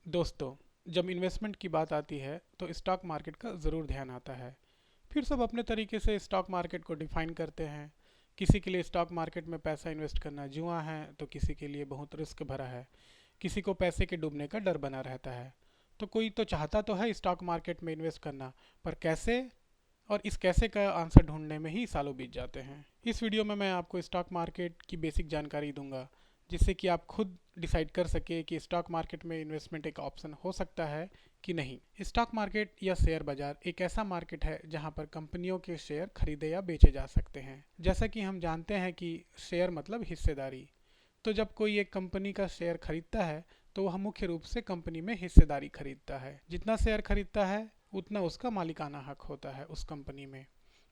दोस्तों, जब इन्वेस्टमेंट की बात आती है तो स्टॉक मार्केट का ज़रूर ध्यान आता है। फिर सब अपने तरीके से स्टॉक मार्केट को डिफाइन करते हैं। किसी के लिए स्टॉक मार्केट में पैसा इन्वेस्ट करना जुआ है तो किसी के लिए बहुत रिस्क भरा है। किसी को पैसे के डूबने का डर बना रहता है। तो कोई तो चाहता तो है स्टॉक मार्केट में इन्वेस्ट करना, पर कैसे? और इस कैसे का आंसर ढूंढने में ही सालों बीत जाते हैं। इस वीडियो में मैं आपको स्टॉक मार्केट की बेसिक जानकारी दूंगा, जिससे कि आप खुद डिसाइड कर सके कि स्टॉक मार्केट में इन्वेस्टमेंट एक ऑप्शन हो सकता है कि नहीं। स्टॉक मार्केट या शेयर बाजार एक ऐसा मार्केट है जहां पर कंपनियों के शेयर खरीदे या बेचे जा सकते हैं। जैसा कि हम जानते हैं कि शेयर मतलब हिस्सेदारी। तो जब कोई एक कंपनी का शेयर खरीदता है तो वह मुख्य रूप से कंपनी में हिस्सेदारी खरीदता है। जितना शेयर खरीदता है उतना उसका मालिकाना हक होता है उस कंपनी में।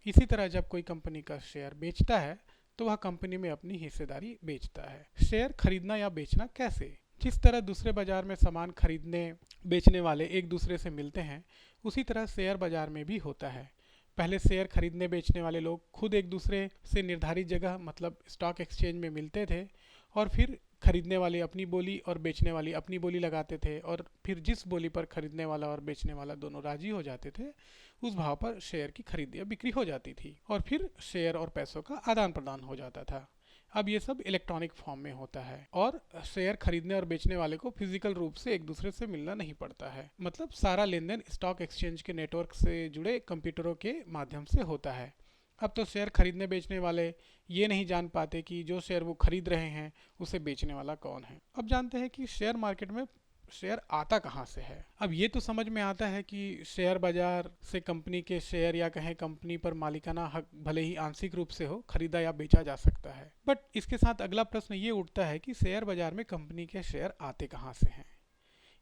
इसी तरह जब कोई कंपनी का शेयर बेचता है तो वह कंपनी में अपनी हिस्सेदारी बेचता है। शेयर खरीदना या बेचना कैसे? जिस तरह दूसरे बाजार में सामान खरीदने बेचने वाले एक दूसरे से मिलते हैं, उसी तरह शेयर बाजार में भी होता है। पहले शेयर खरीदने बेचने वाले लोग खुद एक दूसरे से निर्धारित जगह मतलब स्टॉक एक्सचेंज में मिलते थे, और फिर खरीदने वाले अपनी बोली और बेचने वाली अपनी बोली लगाते थे, और फिर जिस बोली पर खरीदने वाला और बेचने वाला दोनों राजी हो जाते थे, उस भाव पर शेयर की खरीद या बिक्री हो जाती थी, और फिर शेयर और पैसों का आदान प्रदान हो जाता था। अब ये सब इलेक्ट्रॉनिक फॉर्म में होता है, और शेयर खरीदने और बेचने वाले को फिजिकल रूप से एक दूसरे से मिलना नहीं पड़ता है। मतलब सारा लेन देन स्टॉक एक्सचेंज के नेटवर्क से जुड़े कंप्यूटरों के माध्यम से होता है। अब तो शेयर खरीदने बेचने वाले ये नहीं जान पाते कि जो शेयर वो खरीद रहे हैं उसे बेचने वाला कौन है। अब जानते हैं कि शेयर मार्केट में शेयर आता कहाँ से है। अब ये तो समझ में आता है कि शेयर बाजार से कंपनी के शेयर या कहें कंपनी पर मालिकाना हक भले ही आंशिक रूप से हो खरीदा या बेचा जा सकता है। बट इसके साथ अगला प्रश्न ये उठता है कि शेयर बाजार में कंपनी के शेयर आते कहाँ से हैं।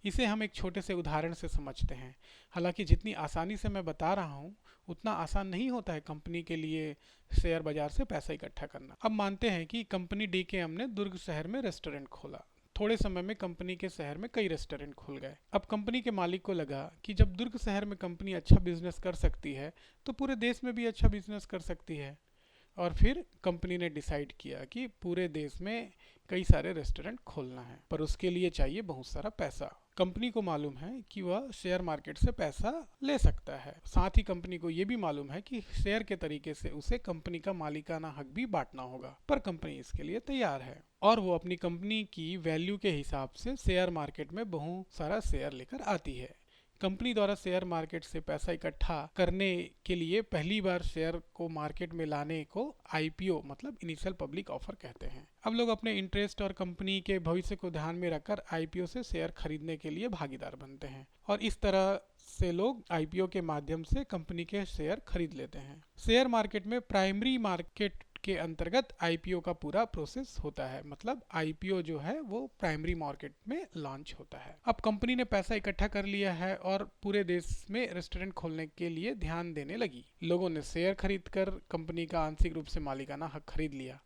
इसे हम एक छोटे से उदाहरण से समझते हैं। हालांकि जितनी आसानी से मैं बता रहा हूँ उतना आसान नहीं होता है कंपनी के लिए शेयर बाजार से पैसा इकट्ठा करना। अब मानते हैं कि कंपनी डीकेएम ने दुर्ग शहर में रेस्टोरेंट खोला। थोड़े समय में कंपनी के शहर में कई रेस्टोरेंट खुल गए। अब कंपनी के मालिक को लगा कि जब दुर्ग शहर में कंपनी अच्छा बिजनेस कर सकती है तो पूरे देश में भी अच्छा बिजनेस कर सकती है। और फिर कंपनी ने डिसाइड किया कि पूरे देश में कई सारे रेस्टोरेंट खोलना है, पर उसके लिए चाहिए बहुत सारा पैसा। कंपनी को मालूम है कि वह शेयर मार्केट से पैसा ले सकता है। साथ ही कंपनी को यह भी मालूम है कि शेयर के तरीके से उसे कंपनी का मालिकाना हक भी बांटना होगा, पर कंपनी इसके लिए तैयार है, और वो अपनी कंपनी की वैल्यू के हिसाब से शेयर मार्केट में बहुत सारा शेयर लेकर आती है। कंपनी द्वारा शेयर मार्केट से पैसा इकट्ठा करने के लिए पहली बार शेयर को मार्केट में लाने को आईपीओ मतलब इनिशियल पब्लिक ऑफर कहते हैं। अब लोग अपने इंटरेस्ट और कंपनी के भविष्य को ध्यान में रखकर आईपीओ से शेयर खरीदने के लिए भागीदार बनते हैं, और इस तरह से लोग आईपीओ के माध्यम से कंपनी के शेयर खरीद लेते हैं। शेयर मार्केट में प्राइमरी मार्केट के अंतर्गत आईपीओ का पूरा प्रोसेस होता है। मतलब आईपीओ जो है वो प्राइमरी मार्केट में लॉन्च होता है। अब कंपनी ने पैसा इकट्ठा कर लिया है और पूरे देश में रेस्टोरेंट खोलने के लिए ध्यान देने लगी। लोगों ने शेयर खरीदकर कंपनी का आंशिक रूप से मालिकाना हक खरीद लिया।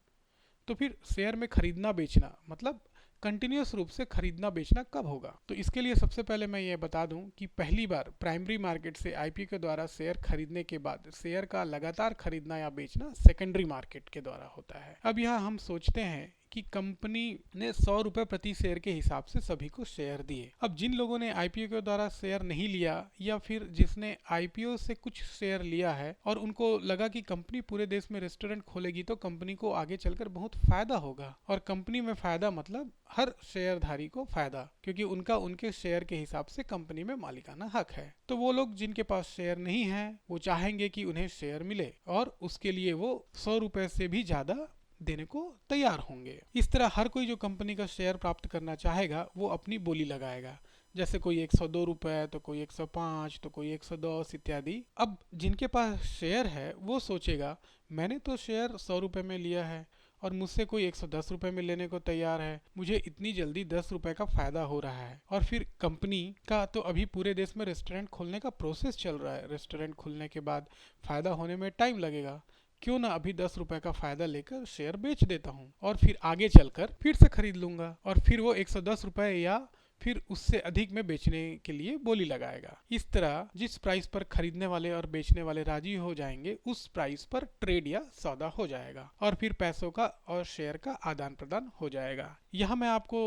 तो फिर शेयर में खरीदना बेचना मतलब कंटिन्यूस रूप से खरीदना बेचना कब होगा? तो इसके लिए सबसे पहले मैं ये बता दूं कि पहली बार प्राइमरी मार्केट से आईपीओ के द्वारा शेयर खरीदने के बाद शेयर का लगातार खरीदना या बेचना सेकेंडरी मार्केट के द्वारा होता है। अब यहाँ हम सोचते हैं कि कंपनी ने 100 रुपए प्रति शेयर के हिसाब से सभी को शेयर दिए। अब जिन लोगों ने आईपीओ के द्वारा शेयर नहीं लिया, या फिर जिसने आईपीओ से कुछ शेयर लिया है और उनको लगा कि कंपनी पूरे देश में रेस्टोरेंट खोलेगी तो कंपनी को आगे चलकर बहुत फायदा होगा, और कंपनी में फायदा मतलब हर शेयरधारी को फायदा, क्योंकि उनका उनके शेयर के हिसाब से कंपनी में मालिकाना हक है। तो वो लोग जिनके पास शेयर नहीं है वो चाहेंगे कि उन्हें शेयर मिले, और उसके लिए वो 100 रुपए से भी ज्यादा देने को तैयार होंगे। इस तरह हर कोई जो कंपनी का शेयर प्राप्त करना चाहेगा वो अपनी बोली लगाएगा। जैसे कोई 102 रुपए, तो कोई 105, तो कोई 110 इत्यादि। अब जिनके पास शेयर है वो सोचेगा मैंने तो शेयर 100 रुपए में लिया है और मुझसे कोई 110 रुपए में लेने को तैयार है, मुझे इतनी जल्दी 10 रुपए का फायदा हो रहा है। और फिर कंपनी का तो अभी पूरे देश में रेस्टोरेंट खोलने का प्रोसेस चल रहा है। रेस्टोरेंट खुलने के बाद फायदा होने में टाइम लगेगा, क्यों ना अभी 10 रुपए का फायदा लेकर शेयर बेच देता हूँ, और फिर आगे चलकर फिर से खरीद लूंगा, और फिर वो 110 रुपए या फिर उससे अधिक में बेचने के लिए बोली लगाएगा। इस तरह जिस प्राइस पर खरीदने वाले और बेचने वाले राजी हो जाएंगे उस प्राइस पर ट्रेड या सौदा हो जाएगा, और फिर पैसों का और शेयर का आदान प्रदान हो जाएगा। यहाँ मैं आपको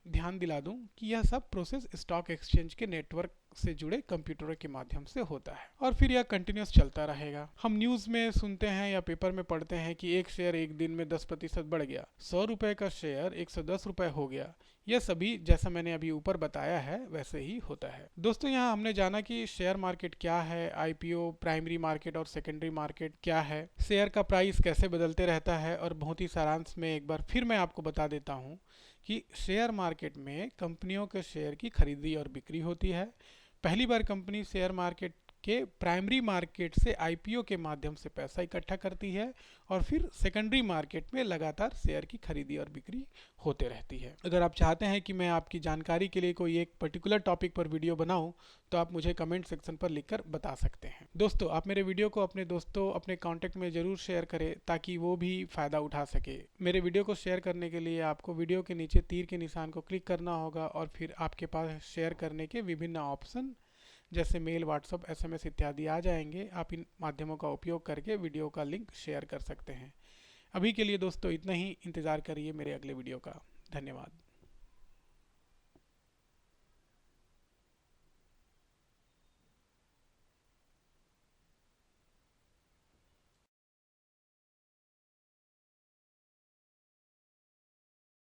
ध्यान दिला दूं कि यह सब प्रोसेस स्टॉक एक्सचेंज के नेटवर्क से जुड़े कंप्यूटरों के माध्यम से होता है और फिर यह कंटिन्यूस चलता रहेगा। हम न्यूज़ में सुनते हैं या पेपर में पढ़ते हैं कि एक शेयर एक दिन में 10% बढ़ गया, 100 रुपए का शेयर 110 रुपए हो गया। यह सभी जैसा मैंने अभी ऊपर बताया है वैसे ही होता है। दोस्तों, यहाँ हमने जाना कि शेयर मार्केट क्या है, आईपीओ, प्राइमरी मार्केट और सेकेंडरी मार्केट क्या है, शेयर का प्राइस कैसे बदलते रहता है, और बहुत ही सारांश में एक बार फिर मैं आपको बता देता हूँ कि शेयर मार्केट में कंपनियों के शेयर की खरीदी और बिक्री होती है। पहली बार कंपनी शेयर मार्केट के प्राइमरी मार्केट से आईपीओ के माध्यम से पैसा इकट्ठा करती है और फिर सेकेंडरी मार्केट में लगातार शेयर की खरीदी और बिक्री होते रहती है। अगर आप चाहते हैं कि मैं आपकी जानकारी के लिए कोई एक पर्टिकुलर टॉपिक पर वीडियो बनाऊं तो आप मुझे कमेंट सेक्शन पर लिखकर बता सकते हैं। दोस्तों, आप मेरे वीडियो को अपने दोस्तों, अपने कॉन्टेक्ट में ज़रूर शेयर करें ताकि वो भी फ़ायदा उठा सके। मेरे वीडियो को शेयर करने के लिए आपको वीडियो के नीचे तीर के निशान को क्लिक करना होगा और फिर आपके पास शेयर करने के विभिन्न ऑप्शन जैसे मेल, व्हाट्सएप, एसएमएस इत्यादि आ जाएंगे। आप इन माध्यमों का उपयोग करके वीडियो का लिंक शेयर कर सकते हैं। अभी के लिए दोस्तों इतना ही। इंतज़ार करिए मेरे अगले वीडियो का। धन्यवाद।